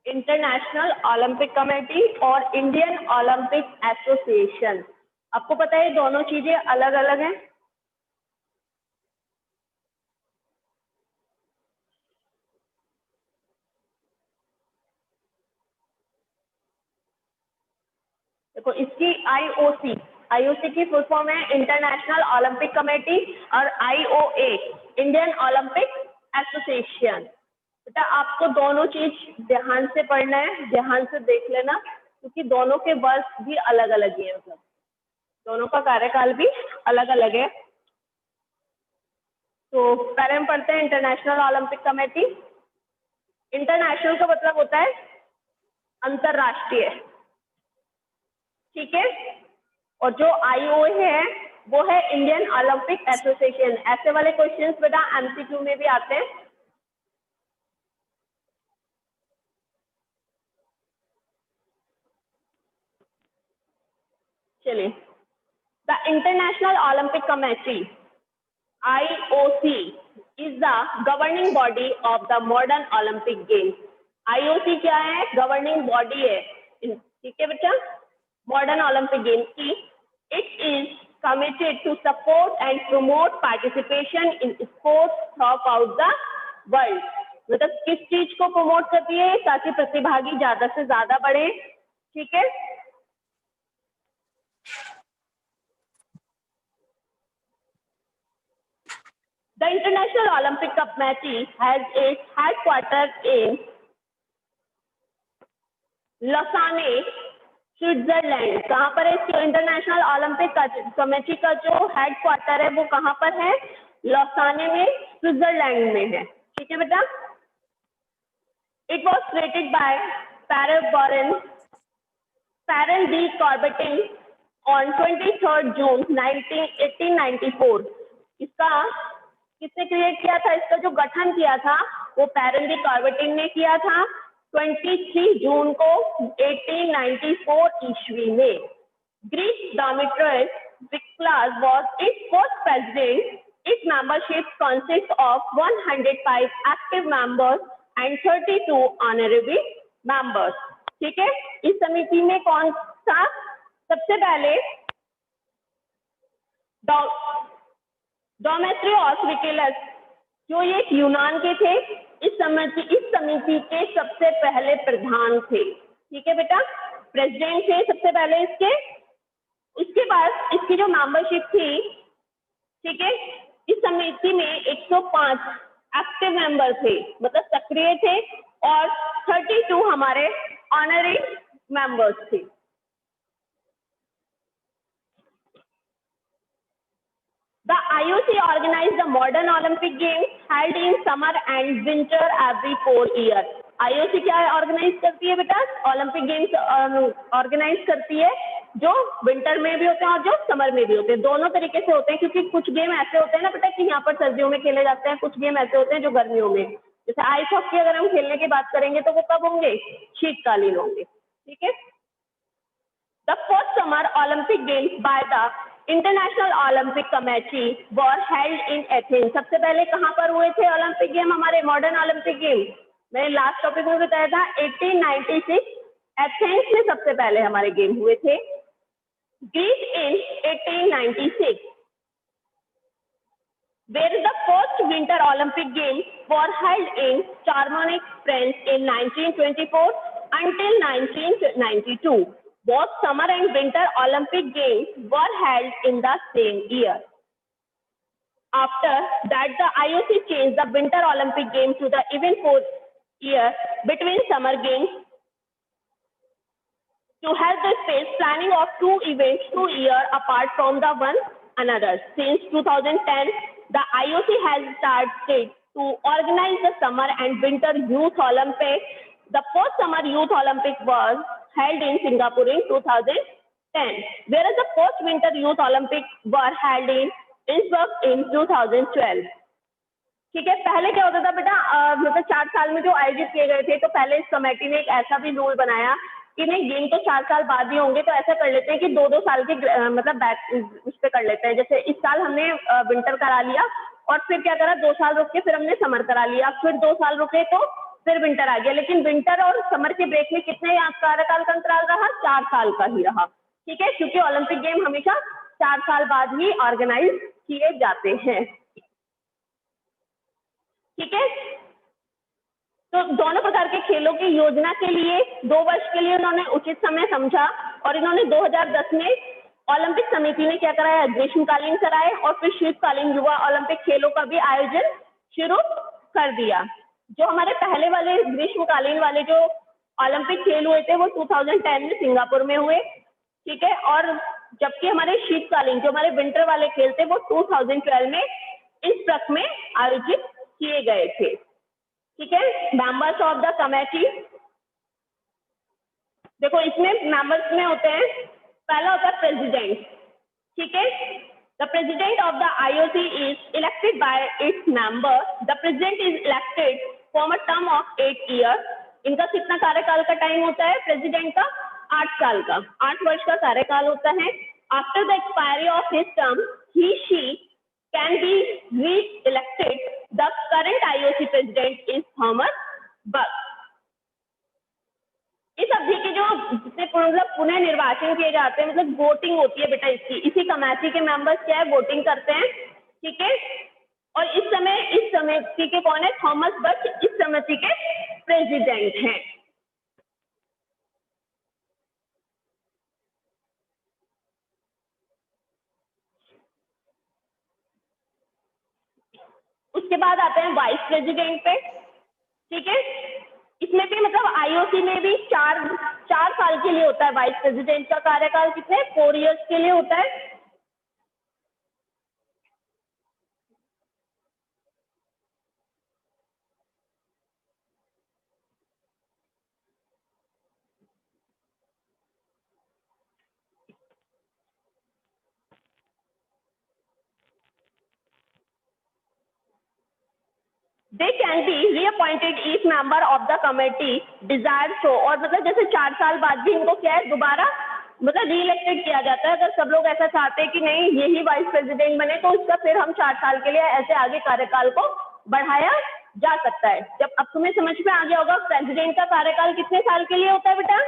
International Olympic committee और Indian Olympic association. आपको पता है दोनों चीजें अलग अलग हैं। देखो इसकी आईओसी की फुल फॉर्म है इंटरनेशनल ओलंपिक कमेटी और आईओए इंडियन ओलंपिक एसोसिएशन। बेटा आपको दोनों चीज ध्यान से पढ़ना है, ध्यान से देख लेना, क्योंकि दोनों के वर्ष भी अलग अलग ही है, मतलब दोनों का कार्यकाल भी अलग अलग है। तो पहले हम पढ़ते हैं इंटरनेशनल ओलंपिक कमेटी। इंटरनेशनल का मतलब होता है अंतरराष्ट्रीय, ठीक है। और जो आईओए है वो है इंडियन ओलंपिक एसोसिएशन। ऐसे वाले क्वेश्चंस बेटा एमसीक्यू में भी आते हैं। चलिए, the international Olympic committee IOC is the governing body of the modern Olympic Games। IOC क्या है? गवर्निंग बॉडी है, ठीक है बेटा, मॉडर्न ओलंपिक गेम्स की। It is committed to support and promote participation in sports throughout the world. मतलब किस चीज को प्रमोट करती है? ताकि प्रतिभागी ज्यादा से ज्यादा बढ़े, ठीक है। The International Olympic Committee has its headquarters in Lausanne, Switzerland. कहाँ पर है इसकी इंटरनेशनल ओलंपिक कमेटी का जो हेडक्वार्टर है वो कहाँ पर है? लॉसाने में, स्विट्जरलैंड में है, ठीक है बेटा। It was created by Pierre de Coubertin on 23 June 1894। इसका किसने क्रिएट किया था? इसका जो गठन किया था वो पैरल डी कॉर्बेटिन ने किया था 23 जून को 1894 ईस्वी में। Greek Demetrios Vikelas was its first president। Its membership consists of 105 active members and 32 honorary members। ठीक है, इस समिति में कौन सा? सबसे पहले डोमेट्रियोस विकिलस, जो ये यूनान के थे, इस समिति के सबसे पहले प्रधान थे, ठीक है बेटा, प्रेसिडेंट थे सबसे पहले इसके। उसके बाद इसकी जो मेंबरशिप थी, ठीक है, इस समिति में 105 एक्टिव मेंबर थे, मतलब सक्रिय थे, और 32 हमारे ऑनरी मेंबर्स थे। The IOC organized the modern Olympic Games held in summer and winter every 4 years। IOC क्या ऑर्गेनाइज करती है बेटा? ओलंपिक गेम्स ऑर्गेनाइज करती है, जो विंटर में भी होते हैं और जो समर में भी होते हैं, दोनों तरीके से होते हैं। क्योंकि कुछ गेम ऐसे होते हैं ना बेटा कि यहाँ पर सर्दियों में खेले जाते हैं, कुछ गेम ऐसे होते हैं जो गर्मियों में, जैसे आइस हॉकी अगर हम खेलने की बात करेंगे तो वो कब होंगे? शीतकालीन होंगे, ठीक है। The first summer Olympic Games by the International Olympic Committee were held in Athens। सबसे पहले कहाँ पर हुए थे ओलंपिक गेम? हमारे मॉडर्न ओलंपिक गेम मैंने लास्ट टॉपिक में बताया था 1896 एथेंस में सबसे पहले हमारे गेम हुए थे। Greece in 1896 where the first winter Olympic Games were held in Chamonix, France in 1924 until 1992। Both summer and winter Olympic Games were held in the same year। After that, the IOC changed the Winter Olympic Games to the even 4 year between summer games to help the space planning of 2 events 2 years apart from the one another। Since 2010, the IOC has started to organize the summer and winter youth Olympics। The first summer youth Olympic was held in Singapore in 2010, whereas the first winter youth Olympics were held in Innsbruck in 2012। ठीक है, पहले क्या होता था बेटा, मतलब 4 साल में जो आयोजित किए गए थे, तो पहले इस कमेटी ने एक ऐसा भी रूल बनाया कि नहीं, गेम तो 4 साल बाद ही होंगे, तो ऐसा कर लेते हैं कि 2-2 साल के मतलब बैक उस पर कर लेते हैं। जैसे इस साल हमने विंटर करा लिया और फिर क्या करा, 2 साल रुक के फिर हमने समर करा लिया, फिर 2 साल रुके तो फिर विंटर आ गया, लेकिन विंटर और समर के ब्रेक में कितने कार्यकाल का अंतराल रहा? 4 साल का ही रहा। ठीक है, क्योंकि ओलंपिक गेम हमेशा 4 साल बाद ही ऑर्गेनाइज किए जाते हैं। ठीक है, तो दोनों प्रकार के खेलों की योजना के लिए 2 वर्ष के लिए उन्होंने उचित समय समझा और इन्होंने 2010 में ओलंपिक समिति ने क्या कराया? ग्रीष्मकालीन कराए और फिर शीतकालीन युवा ओलंपिक खेलों का भी आयोजन शुरू कर दिया। जो हमारे पहले वाले ग्रीष्मकालीन वाले जो ओलंपिक खेल हुए थे वो 2010 में सिंगापुर में हुए। ठीक है, और जबकि हमारे शीतकालीन जो हमारे विंटर वाले खेल थे वो 2012 में इंस्ब्रक में आयोजित किए गए थे। ठीक है, मेंबर्स ऑफ द कमेटी, देखो इसमें मेंबर्स में होते हैं, पहला होता है प्रेसिडेंट। ठीक है, the president of the IOC is elected by its member. The president is elected for a term of 8 year. इनका कितना कार्यकाल का टाइम होता है प्रेसिडेंट का? 8 साल का, 8 वर्ष का कार्यकाल होता है। After the expiry of his term he she can be re-elected. The current IOC president is Thomas Bach. इस अवधि के जो जितने मतलब पुनः निर्वाचन किए जाते हैं, मतलब वोटिंग होती है बेटा इसकी, इसी कमेटी के मेंबर्स क्या है? वोटिंग करते हैं। ठीक है, और इस समिति के कौन है? थॉमस बक इस समिति के प्रेसिडेंट हैं। उसके बाद आते हैं वाइस प्रेसिडेंट पे। ठीक है, इसमें भी मतलब आईओसी में भी 4 साल के लिए होता है। वाइस प्रेसिडेंट का कार्यकाल कितने? 4 इयर्स के लिए होता है। They can be reappointed each member of the committee desired so, और मतलब जैसे 4 साल बाद भी इनको क्या है? दोबारा मतलब री-इलेक्टेड किया जाता है। अगर सब लोग ऐसा चाहते हैं कि नहीं यही वाइस प्रेसिडेंट बने तो उसका फिर हम 4 साल के लिए ऐसे आगे कार्यकाल को बढ़ाया जा सकता है। जब अब तुम्हें समझ में आ गया होगा प्रेसिडेंट का कार्यकाल कितने साल के लिए होता है बेटा?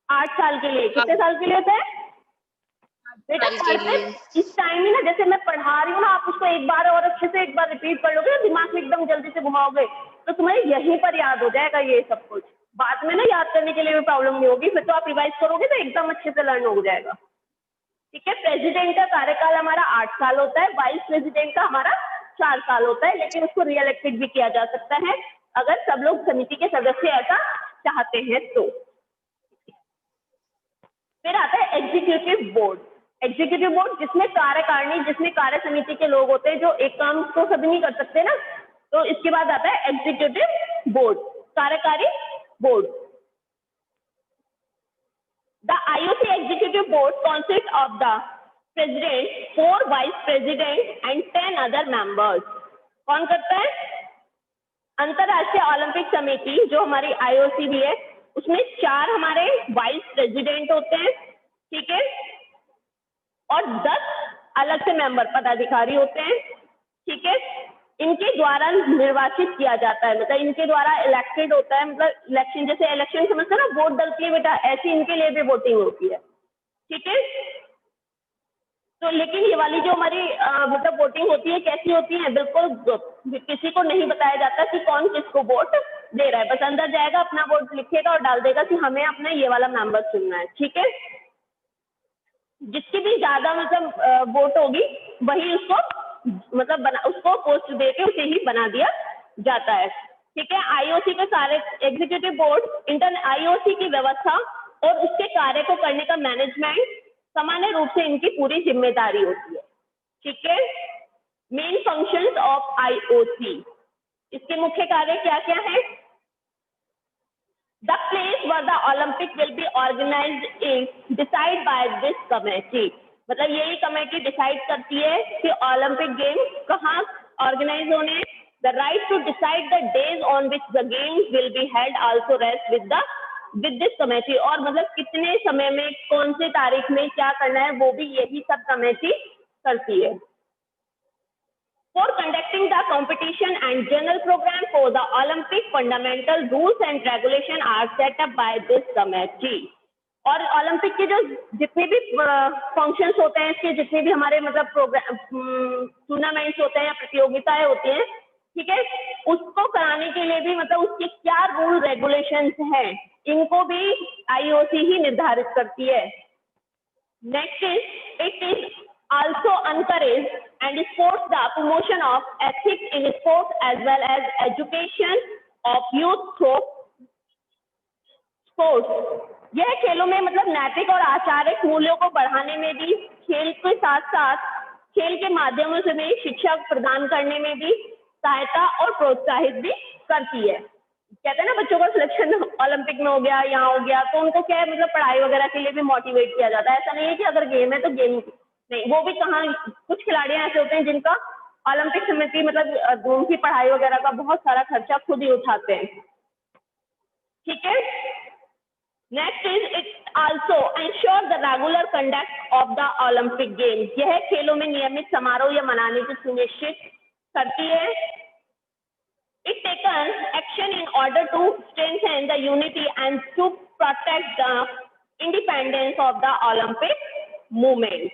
8 साल के लिए। कितने साल के लिए होता है बेटा? इस टाइम ही ना, जैसे मैं पढ़ा रही हूँ ना, आप उसको एक बार और अच्छे से एक बार रिपीट कर लोगे, दिमाग में एकदम जल्दी से घुमाओगे तो तुम्हें यहीं पर याद हो जाएगा ये सब कुछ। बाद में ना याद करने के लिए भी प्रॉब्लम नहीं होगी, फिर तो आप रिवाइज करोगे तो एकदम अच्छे से लर्न हो जाएगा। ठीक है, प्रेसिडेंट का कार्यकाल हमारा 8 साल होता है, वाइस प्रेसिडेंट का हमारा 4 साल होता है, लेकिन उसको री-इलेक्टेड भी किया जा सकता है अगर सब लोग समिति के सदस्य ऐसा चाहते हैं तो। फिर आता है एग्जीक्यूटिव बोर्ड। एग्जीक्यूटिव बोर्ड जिसमें कार्यकारिणी, जिसमें कार्य समिति के लोग होते हैं, जो एक काम तो सभी नहीं कर सकते ना, तो इसके बाद आता है एग्जीक्यूटिव बोर्ड, कार्यकारी board. The IOC executive board consists of the president, 4 vice president and 10 other members। कौन करता है? अंतरराष्ट्रीय ओलंपिक समिति जो हमारी आईओसी भी है, उसमें 4 हमारे वाइस प्रेसिडेंट होते हैं। ठीक है, और 10 अलग से मेंबर पदाधिकारी होते हैं। ठीक है, इनके द्वारा निर्वाचित किया जाता है, मतलब इनके द्वारा इलेक्टेड होता है। मतलब इलेक्शन, जैसे इलेक्शन समझते हैं ना, वोट डलती है बेटा, ऐसी इनके लिए भी वोटिंग होती है। ठीक है, तो लेकिन ये वाली जो हमारी मतलब वोटिंग होती है कैसी होती है? बिल्कुल किसी को नहीं बताया जाता कि कौन किसको वोट दे रहा है, बस अंदर जाएगा, अपना वोट लिखेगा और डाल देगा कि हमें अपना ये वाला मेंबर चुनना है। ठीक है, जिसकी भी ज्यादा मतलब वोट होगी वही उसको मतलब उसको पोस्ट दे के उसे ही बना दिया जाता है। ठीक है, आईओसी के कार्य, एग्जीक्यूटिव बोर्ड इंटर आईओसी की व्यवस्था और उसके कार्य को करने का मैनेजमेंट सामान्य रूप से इनकी पूरी जिम्मेदारी होती है। ठीक है, मेन फंक्शंस ऑफ आईओसी, इसके मुख्य कार्य क्या क्या है? The place where the Olympic will be organized is decided by this committee। मतलब यही कमेटी डिसाइड करती है कि ओलंपिक गेम्स कहाँ ऑर्गेनाइज होने। The right to decide the days on which the games will be held also rests with this committee। और मतलब कितने समय में कौन से तारीख में क्या करना है वो भी यही सब कमेटी करती है। for conducting the competition and general program for the Olympic, fundamental rules and regulation are set up by this committee. और ओलंपिक के जो जितने भी फंक्शंस होते हैं, इसके जितने भी हमारे मतलब प्रोग्राम टूर्नामेंट्स होते हैं या प्रतियोगिताएं होती हैं, ठीक है, उसको कराने के लिए भी मतलब उसके क्या रूल रेगुलेशंस हैं, इनको भी आईओसी ही निर्धारित करती है. Next is it is also encourage and supports the promotion of ethics in sports as well as education of youth through sports. यह खेलों में मतलब नैतिक और आचारिक मूल्यों को बढ़ाने में भी, खेल के साथ साथ खेल के माध्यमों से भी शिक्षा प्रदान करने में भी सहायता और प्रोत्साहित भी करती है. कहते हैं ना बच्चों का सिलेक्शन ओलंपिक में हो गया, यहाँ हो गया, तो उनको क्या है मतलब पढ़ाई वगैरह के लिए भी मोटिवेट किया जाता है. ऐसा नहीं है कि अगर गेम है तो गेम नहीं, वो भी कहाँ कुछ खिलाड़ी ऐसे होते हैं जिनका ओलंपिक समिति मतलब उनकी पढ़ाई वगैरह का बहुत सारा खर्चा खुद ही उठाते हैं. ठीक है. Next is it also ensure the regular conduct of the Olympic games. यह खेलों में नियमित समारोह या मनाने की सुनिश्चित करती है. It taken action in order to strengthen the unity and to protect the independence of the Olympic movement.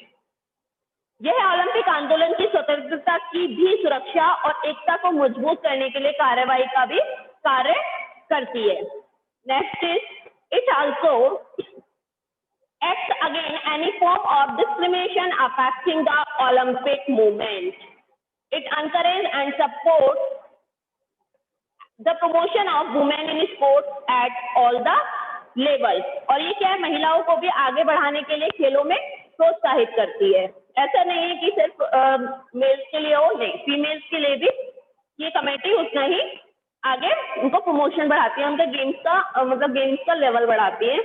यह ओलंपिक आंदोलन की स्वतंत्रता की भी सुरक्षा और एकता को मजबूत करने के लिए कार्यवाही का भी कार्य करती है. Next is it also act again any form of discrimination affecting the Olympic movement. It encourage and support the promotion of women in sports at all the level. और ये क्या है, महिलाओं को भी आगे बढ़ाने के लिए खेलों में प्रोत्साहित करती है. ऐसा नहीं है कि सिर्फ मेल्स के लिए हो, नहीं, फीमेल्स के लिए भी ये कमेटी उतना ही आगे उनको प्रमोशन बढ़ाती है, उनके गेम्स का मतलब गेम्स का लेवल बढ़ाती है.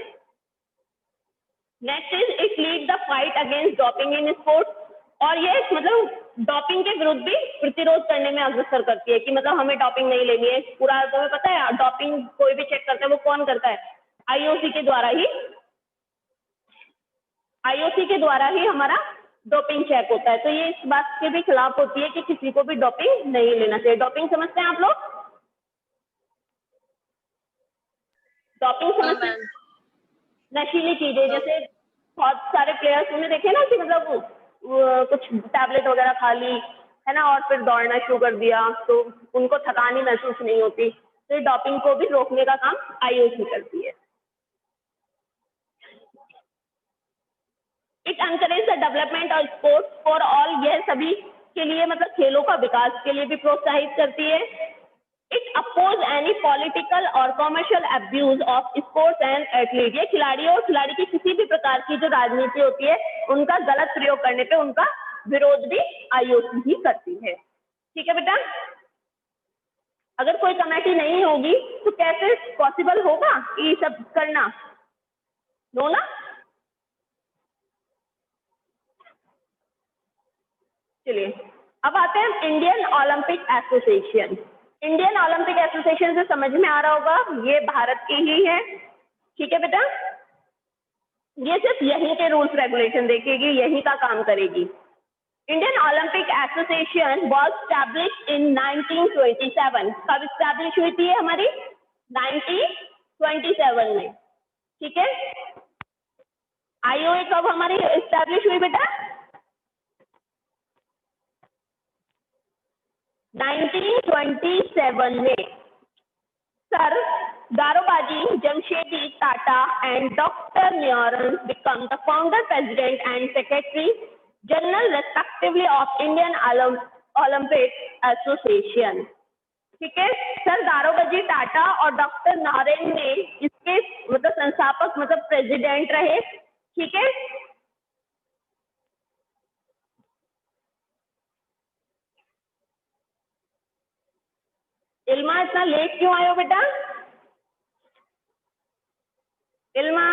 Next is it lead the fight against doping in sports. और ये मतलब डोपिंग के विरुद्ध भी प्रतिरोध करने में अग्रसर करती है कि मतलब हमें डोपिंग नहीं लेनी है. पूरा तुम्हें पता है डोपिंग कोई भी चेक करता है वो कौन करता है, आईओसी के द्वारा ही. आईओसी के द्वारा ही हमारा डोपिंग चेक होता है. तो ये इस बात के भी खिलाफ होती है कि किसी को भी डोपिंग नहीं लेना चाहिए. डोपिंग समझते हैं आप लोग? डोपिंग समझते हैं? नशीली चीजें, जैसे बहुत सारे प्लेयर्स हमने देखे ना कि मतलब कुछ टैबलेट वगैरह खा ली है ना, और फिर दौड़ना शुरू कर दिया, तो उनको थकान ही महसूस नहीं होती. तो ये डोपिंग को भी रोकने का काम आईओसी करती है. It encourage the development of sports for all. यह सभी के लिए मतलब खेलों का विकास के लिए भी प्रोत्साहित करती है. इट अपोज एनी पॉलिटिकल और commercial abuse of sports and athlete. ये खिलाड़ियों और खिलाड़ी की किसी भी प्रकार की जो राजनीति होती है उनका गलत प्रयोग करने पे उनका विरोध भी आईओसी ही करती है. ठीक है बेटा. अगर कोई कमेटी नहीं होगी तो कैसे पॉसिबल होगा ये सब करना? नो ना. चलिए अब आते हैं Indian Olympic association. Indian Olympic association से समझ में आ रहा होगा ये भारत की ही है. ठीक है बेटा. ये सिर्फ यहीं के रूल्स रेगुलेशन देखेगी, यहीं का काम करेगी. Indian Olympic association was establish in 1927. कब स्टैब्लिश हुई थी हमारी? 1927 में. ठीक है. आईओए कब हमारी स्टैब्लिश हुई बेटा? 1927 में. Sir Dorabji Jamsetji Tata and Dr. Neoran become the founder, president and secretary general respectively of Indian Olympic Association. ठीक है. सर दारोबाजी टाटा और डॉक्टर नारायण ने इसके मतलब संस्थापक मतलब प्रेसिडेंट रहे. ठीक है. इल्मा इतना लेट क्यों आयो बेटा? इल्मा,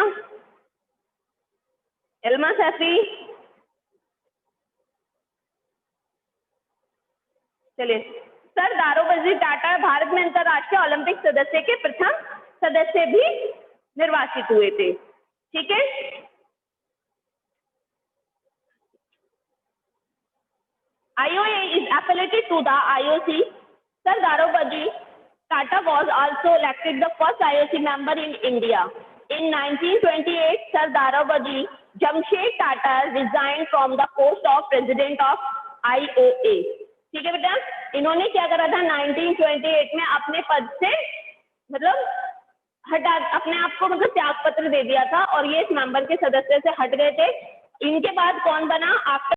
इल्मा सैफी. चलिए. सर दारोबाजी टाटा भारत में अंतर्राष्ट्रीय ओलंपिक सदस्य के प्रथम सदस्य भी निर्वाचित हुए थे. ठीक है. IOA is affiliated to the IOC. Sir Darobaji Tata was also elected the first IOC member in India. In 1928, Sir Darobaji Jamshed Tata resigned from the post of president of IOA. ठीक है बेटा, इन्होंने क्या करा था 1928 में अपने पद से मतलब हटा अपने आप को मतलब त्याग पत्र दे दिया था और ये इस मेंबर के सदस्य से हट गए थे. इनके बाद कौन बना आफ्टर